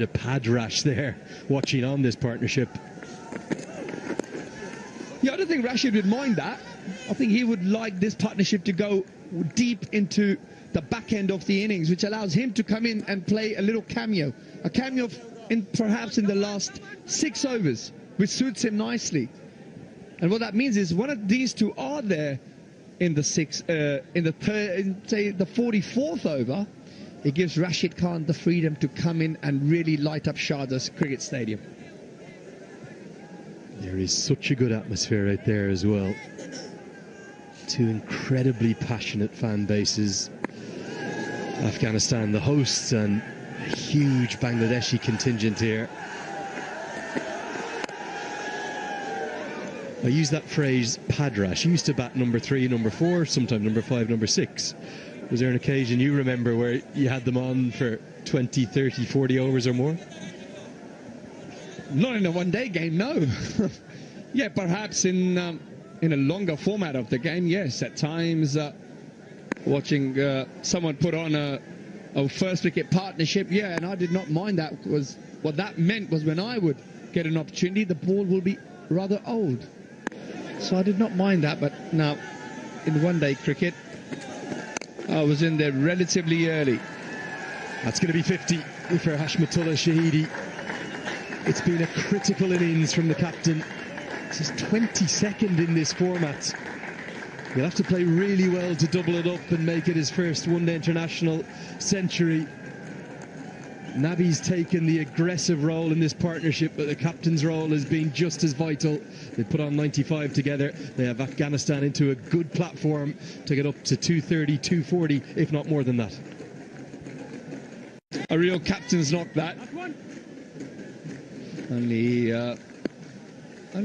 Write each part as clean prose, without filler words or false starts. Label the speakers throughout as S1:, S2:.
S1: A pad rash there, watching on this partnership.
S2: Yeah, I don't think Rashid would mind that. I think he would like this partnership to go deep into the back end of the innings, which allows him to come in and play a little cameo. A cameo perhaps in the last 6 overs, which suits him nicely. And what that means is one of these two are there in the say the 44th over. It gives Rashid Khan the freedom to come in and really light up Sharjah's cricket stadium.
S1: There is such a good atmosphere out there as well. Two incredibly passionate fan bases. Afghanistan the hosts, and a huge Bangladeshi contingent here. I use that phrase, padrash. You used to bat number 3, number 4, sometimes number 5, number 6. Was there an occasion you remember where you had them on for 20, 30, 40 overs or more?
S2: Not in a one-day game, no. Yeah, perhaps in a longer format of the game, yes. At times, watching someone put on a first wicket partnership, yeah, and I did not mind that, because what that meant was when I would get an opportunity, the ball will be rather old. So I did not mind that, but now in one-day cricket, I was in there relatively early.
S1: That's going to be 50 for Hashmatullah Shahidi. It's been a critical innings from the captain. This is 22nd in this format. He'll have to play really well to double it up and make it his first one-day international century. Nabi's taken the aggressive role in this partnership, but the captain's role has been just as vital. They put on 95 together. They have Afghanistan into a good platform to get up to 230, 240, if not more than that.
S2: A real captain's knock, that. Only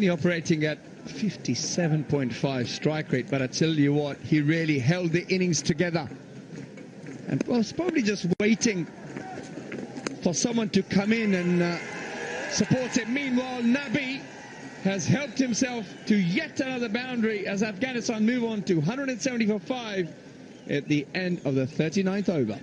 S2: operating at 57.5 strike rate, but I tell you what, he really held the innings together and was probably just waiting for someone to come in and support it. Meanwhile, Nabi has helped himself to yet another boundary as Afghanistan move on to 170 for 5 at the end of the 39th over.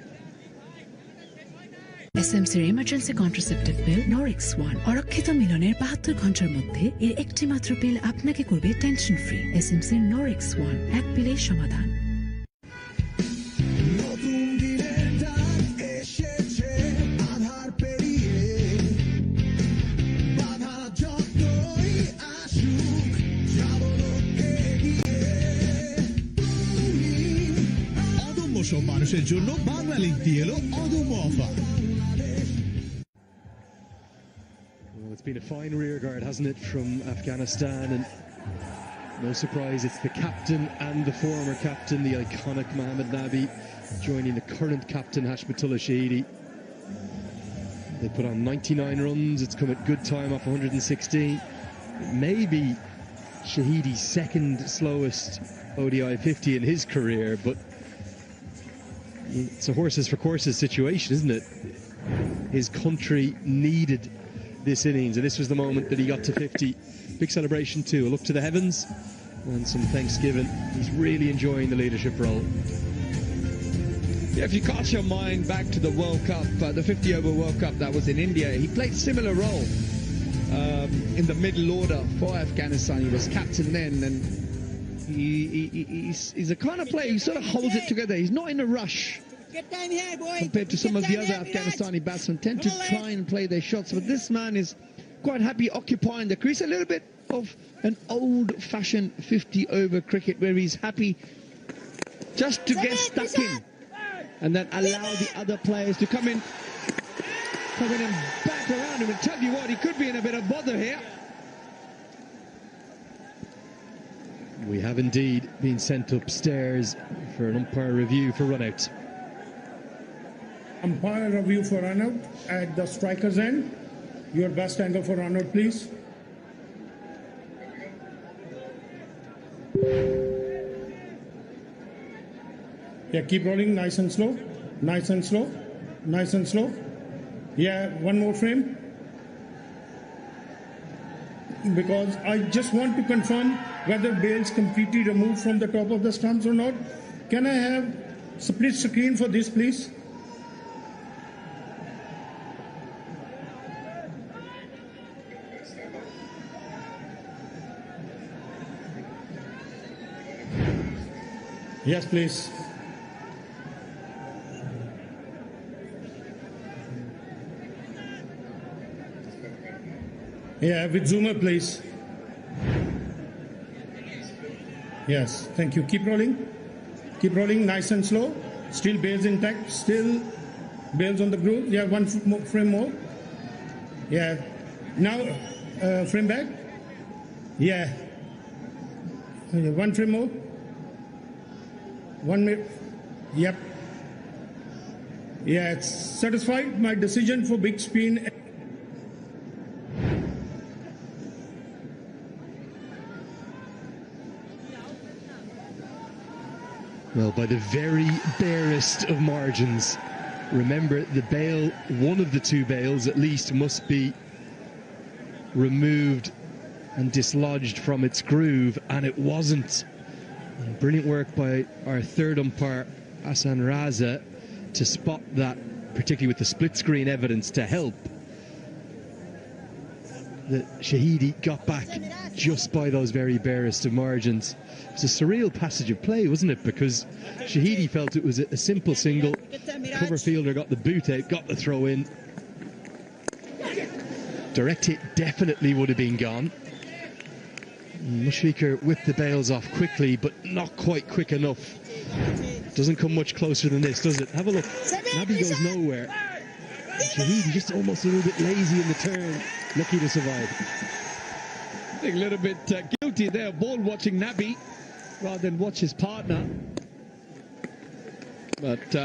S3: এসএমসির emergency contraceptive pill Norix 1 অরক্ষিত মিলনের 72 ঘন্টার মধ্যে এর একটি মাত্র পিল আপনাকে করবে টেনশন ফ্রি। এসএমসির নরিক্স 1 এক পিলেই সমাধান।
S4: অদম্য সব মানুষের জন্য বাংলা লিংক দিয়ে এলো অদম্য offer.
S1: It's been a fine rearguard, hasn't it, from Afghanistan, and no surprise it's the captain and the former captain, the iconic Mohammad Nabi, joining the current captain Hashmatullah Shahidi. They put on 99 runs. It's come at good time off 116. Maybe Shahidi's second slowest ODI 50 in his career, but it's a horses for courses situation, isn't it? His country needed this innings, and this was the moment that he got to 50. Big celebration too, a look to the heavens and some thanksgiving. He's really enjoying the leadership role.
S2: Yeah, if you cast your mind back to the World Cup, the 50 over World Cup that was in India, he played similar role in the middle order for Afghanistan. He was captain then, and he's a kind of player who sort of holds it together. He's not in a rush compared to some of the other Afghanistani batsmen, tend to try and play their shots, but this man is quite happy occupying the crease. A little bit of an old-fashioned 50 over cricket where he's happy just to get stuck in and then allow the other players to come in and back around him. And tell you what, he could be in a bit of bother here.
S1: We have indeed been sent upstairs for an umpire review for run-out.
S5: Umpire review for run-out at the striker's end. Your best angle for run-out, please. Yeah, keep rolling, nice and slow, nice and slow, nice and slow. Yeah, one more frame. Because I just want to confirm whether bails completely removed from the top of the stumps or not. Can I have split screen for this, please? Yes, please. Yeah, with zoomer, please. Yes, thank you. Keep rolling. Keep rolling, nice and slow. Still bales intact. Still bales on the groove. Yeah, one frame more. Yeah. Now, frame back. Yeah. One frame more. 1 minute. Yep. Yeah, it's satisfied. My decision for big spin.
S1: Well, by the very barest of margins. Remember, the bail, one of the two bails at least, must be removed and dislodged from its groove, and it wasn't. And brilliant work by our third umpire, Hassan Raza, to spot that, particularly with the split screen evidence to help. That Shahidi got back just by those very barest of margins. It's a surreal passage of play, wasn't it? Because Shahidi felt it was a simple single. Cover fielder got the boot out, got the throw in. Direct hit definitely would have been gone. Mushfiqur whipped the bails off quickly, but not quite quick enough. Doesn't come much closer than this, does it? Have a look. Nabi goes nowhere. Shahidi just almost a little bit lazy in the turn. Lucky to survive.
S2: I think a little bit guilty there, ball watching Nabi rather than watch his partner. But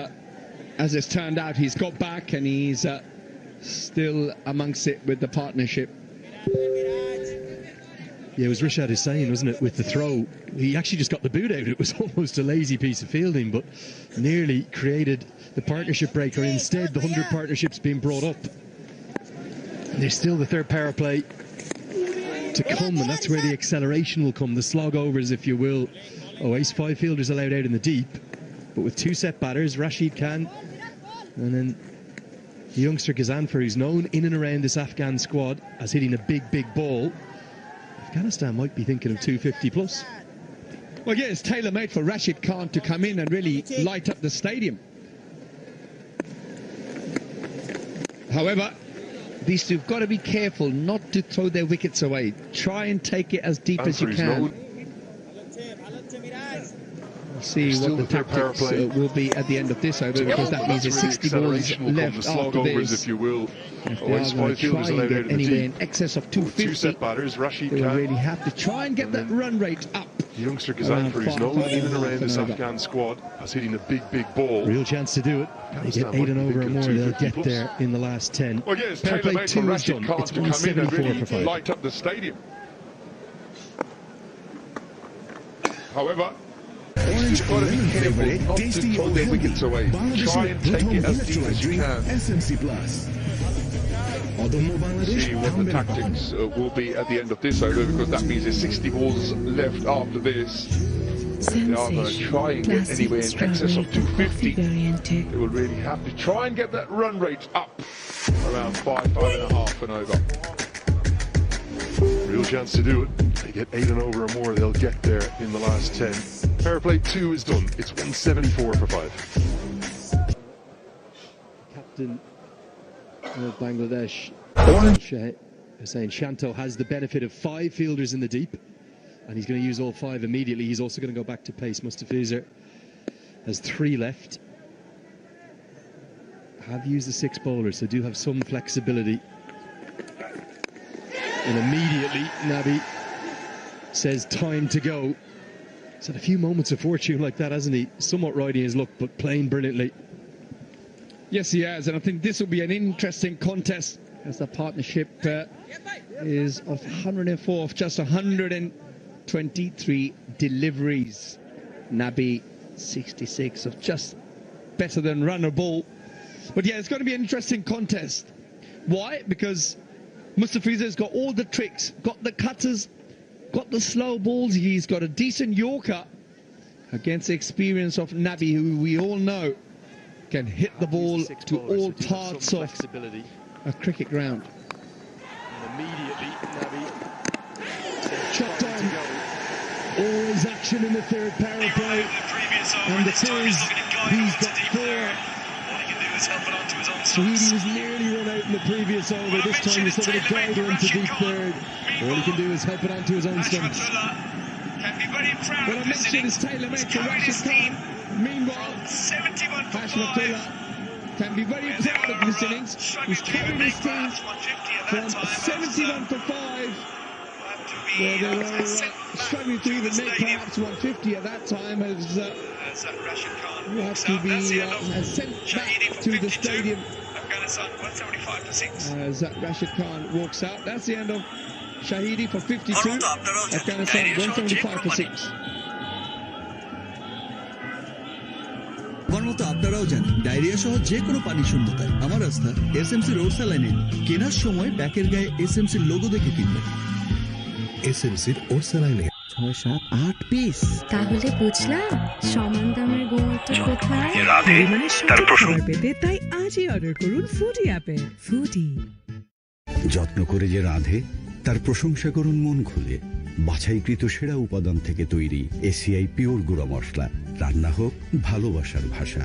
S2: as it's turned out, he's got back and he's still amongst it with the partnership.
S1: Yeah, it was Rashad Hussain, wasn't it, with the throw. He actually just got the boot out. It was almost a lazy piece of fielding, but nearly created the partnership breaker. Instead, the 100 partnership's been brought up. And there's still the third power play to come, and that's where the acceleration will come, the slog overs, if you will. Ace 5 fielders allowed out in the deep, but with two set batters, Rashid Khan, and then the youngster Gazanfar, who's known in and around this Afghan squad as hitting a big ball. Afghanistan might be thinking of 250 plus.
S2: Well, yeah, it's tailor-made for Rashid Khan to come in and really light up the stadium. However, these two have got to be careful not to throw their wickets away. Try and take it as deep as you can. We'll see what the tactics will be at the end of this over, because that means there's 60 balls left after this.
S6: If you will.
S2: If they are going to try and get anywhere in excess of 250, they will really have to try and get that run rate up.
S6: The youngster Gazanfar, who's known in and around this Afghan squad, as hitting a big ball.
S1: Real chance to do it. They get 8 and over or more, they'll get there in the last 10.
S6: Well, yeah, it's
S1: Fair play 2 is done. It's 174 for 5.
S6: Light up the stadium. However, you've got to be careful not to throw their wickets away. Try and take it as deep as you can. See what the tactics will be at the end of this over, because that means there's 60 balls left after this. They are going to try and get anywhere in excess of 250. They will really have to try and get that run rate up around 5.5 and over. Real chance to do it. They get 8 and over or more, they'll get there in the last 10. Power play 2 is done. It's 174 for 5.
S1: Captain of Bangladesh, Hussain Shanto, has the benefit of 5 fielders in the deep, and he's going to use all 5 immediately. He's also going to go back to pace. Mustafizer has 3 left. Have used the 6 bowlers, so do have some flexibility. And immediately Nabi says time to go. He's had a few moments of fortune like that, hasn't he? Somewhat riding his luck, but playing brilliantly.
S2: Yes, he has, and I think this will be an interesting contest, as the partnership is of 104 of just 123 deliveries. Nabi 66 of just better than runner ball. But yeah, it's going to be an interesting contest. Why? Because Mustafizer's got all the tricks, got the cutters, got the slow balls. He's got a decent Yorker against the experience of Nabi, who we all know can hit the ball to all parts of a cricket ground.
S1: And immediately Chopped on. Always action in the third power play. And the Fizz, he's got 4. Shahidi was nearly run out in the previous over. This time he's still going to guide her into deep third. All he can do is help it onto his own stumps.
S2: What I mentioned is tailor-made to Rashid Khan. Meanwhile, Hashmatullah can be very proud of this innings. He's carried his team from 71 for 5, where they were struggling to even make perhaps 150 at that time, as have to be sent back to the stadium as Rashid Khan walks out. That's the end of Shahidi for 52. Afghanistan 175 for 6.
S7: আমার মতো আপনারাও জানেন diarrhoea সহ যে কোনো পানি শূন্যতায় আমার রাস্তা এসএমসি রোড স্যালাইনে কেনার সময় ব্যাকের গায়ে এসএমসির লোগো দেখে কিনবেন।
S4: এসএমসির ওর স্যালাইনে
S8: 6, 7, 8 পিস।
S9: তাহলে বুঝলাম সমান দামের গোমাত্র কোথায়।
S3: মানে তার প্রসঙ্গ পেতে তাই আজই অর্ডার করুন ফুডি অ্যাপে। ফুডি
S10: যত্ন করে যে রাঁধে তার প্রশংসা করুন মন খুলে। বাছাইকৃত সেরা উপাদান থেকে তৈরি এসিআই পিওর গুঁড়া মশলা। রান্না হোক ভালোবাসার ভাষা।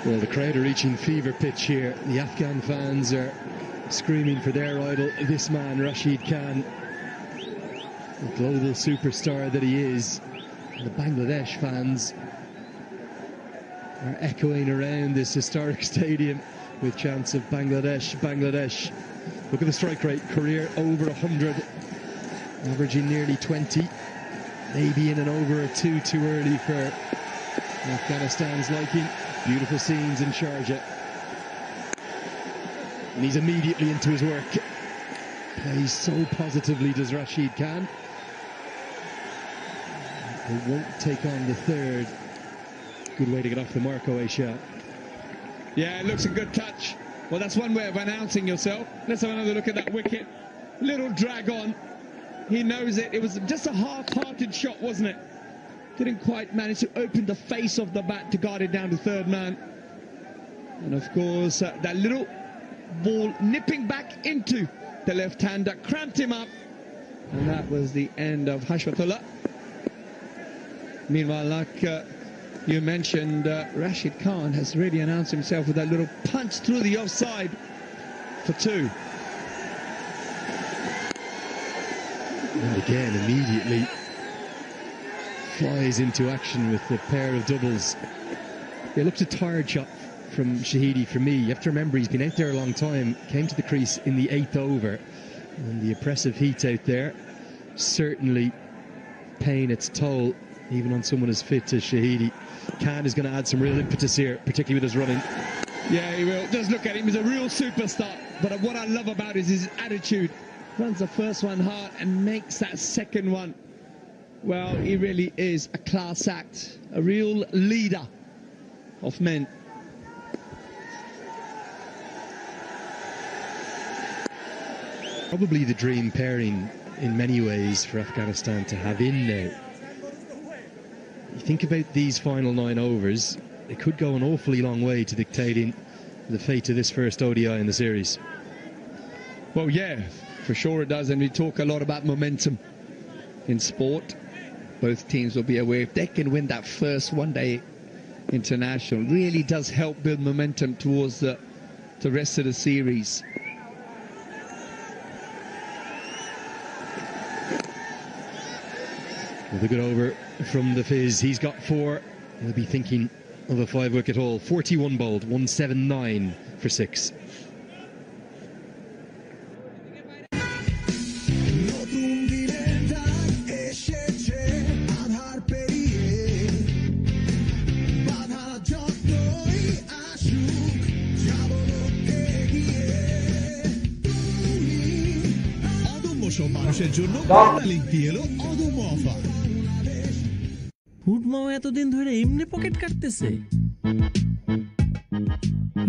S1: Well, the crowd are reaching fever pitch here. The Afghan fans are screaming for their idol, this man, Rashid Khan, the global superstar that he is. The Bangladesh fans are echoing around this historic stadium with chants of Bangladesh, Bangladesh. Look at the strike rate, career over 100, averaging nearly 20. Maybe in and over a 2 too early for Afghanistan's liking. Beautiful scenes in Sharjah. And he's immediately into his work. Plays so positively, does Rashid Khan. He won't take on the third. Good way to get off the mark, Oaisha.
S2: Yeah, it looks a good touch. Well, that's one way of announcing yourself. Let's have another look at that wicket. Little drag on. He knows it. It was just a half-hearted shot, wasn't it? Didn't quite manage to open the face of the bat to guard it down to third man. And of course, that little ball nipping back into the left-hander cramped him up. And that was the end of Hashmatullah. Meanwhile, like you mentioned, Rashid Khan has really announced himself with that little punch through the offside for 2.
S1: And again, immediately flies into action with the pair of doubles. It looked a tired shot from Shahidi for me. You have to remember he's been out there a long time, came to the crease in the 8th over, and the oppressive heat out there certainly paying its toll even on someone as fit as Shahidi. Khan is going to add some real impetus here, particularly with his running.
S2: Yeah, he will. Just look at him, he's a real superstar. But what I love about it is his attitude. Runs the first one hard and makes that second one. Well, he really is a class act, a real leader of men.
S1: Probably the dream pairing in many ways for Afghanistan to have in now. You think about these final 9 overs, it could go an awfully long way to dictating the fate of this first ODI in the series.
S2: Well, yeah, for sure it does, and we talk a lot about momentum in sport. Both teams will be aware if they can win that first one-day international, really does help build momentum towards the rest of the series.
S1: With a good over from the Fizz, he's got 4. He'll be thinking of a 5-wicket haul. 41 bowled, 179 for 6.
S4: মানুষের জন্য বাংলালিংক দিয়ে এলো অদম্য offer.
S8: ফুডমাও এতদিন ধরে এমনি pocket কাটতেছে।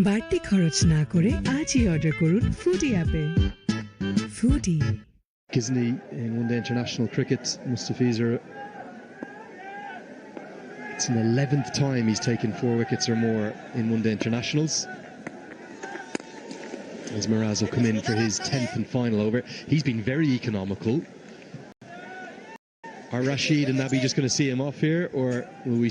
S3: বাড়তি খরচ না করে আজই অর্ডার করুন ফুডি অ্যাপে। Foodie.
S1: isn't he, in one-day international cricket? Mustafizer. It's an 11th time he's taken 4 wickets or more in one-day internationals. As Miraz will come in for his 10th and final over. He's been very economical. Are Rashid and Nabi just going to see him off here, or will we